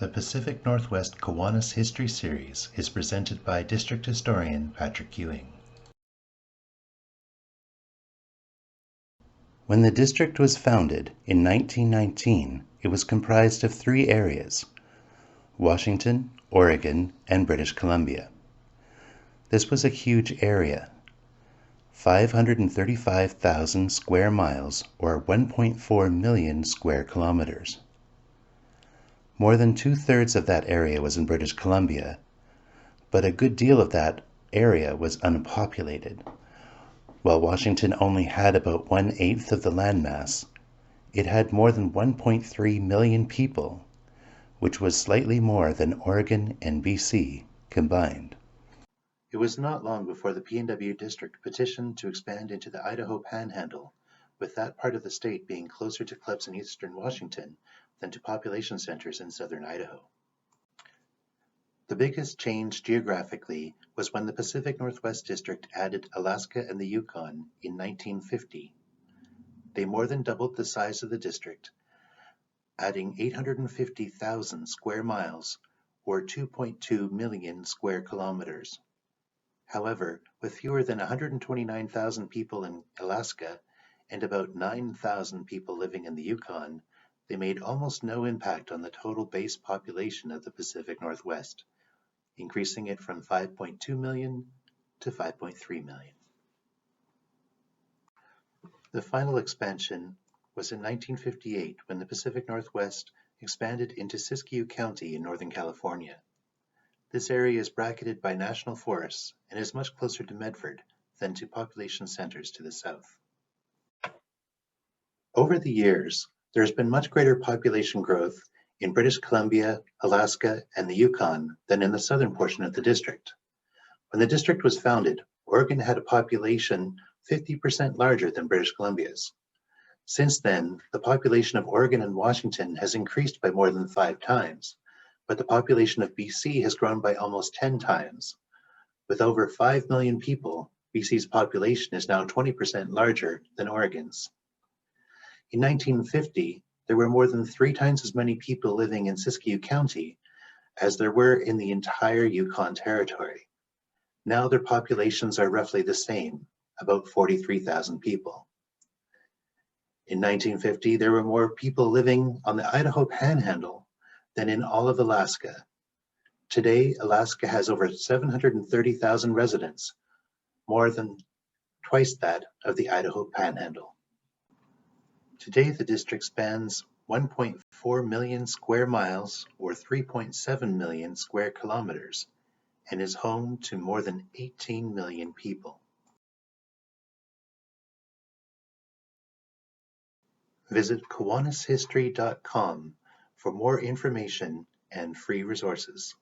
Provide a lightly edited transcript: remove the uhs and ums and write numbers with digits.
The Pacific Northwest Kiwanis History Series is presented by District Historian Patrick Ewing. When the district was founded in 1919, it was comprised of three areas: Washington, Oregon, and British Columbia. This was a huge area, 535,000 square miles or 1.4 million square kilometers. More than two-thirds of that area was in British Columbia, but a good deal of that area was unpopulated. While Washington only had about 1/8 of the landmass, it had more than 1.3 million people, which was slightly more than Oregon and BC combined. It was not long before the PNW District petitioned to expand into the Idaho Panhandle, with that part of the state being closer to clubs in eastern Washington than to population centers in southern Idaho. The biggest change geographically was when the Pacific Northwest District added Alaska and the Yukon in 1950. They more than doubled the size of the district, adding 850,000 square miles or 2.2 million square kilometers. However, with fewer than 129,000 people in Alaska and about 9,000 people living in the Yukon, they made almost no impact on the total base population of the Pacific Northwest, increasing it from 5.2 million to 5.3 million. The final expansion was in 1958 when the Pacific Northwest expanded into Siskiyou County in Northern California. This area is bracketed by national forests and is much closer to Medford than to population centers to the south. Over the years, there has been much greater population growth in British Columbia, Alaska, and the Yukon than in the southern portion of the district. When the district was founded, Oregon had a population 50% larger than British Columbia's. Since then, the population of Oregon and Washington has increased by more than 5 times, but the population of BC has grown by almost 10 times. With over 5 million people, BC's population is now 20% larger than Oregon's. In 1950, there were more than 3 times as many people living in Siskiyou County as there were in the entire Yukon Territory. Now their populations are roughly the same, about 43,000 people. In 1950, there were more people living on the Idaho Panhandle than in all of Alaska. Today, Alaska has over 730,000 residents, more than twice that of the Idaho Panhandle. Today, the district spans 1.4 million square miles or 3.7 million square kilometers and is home to more than 18 million people. Visit KiwanisHistory.com for more information and free resources.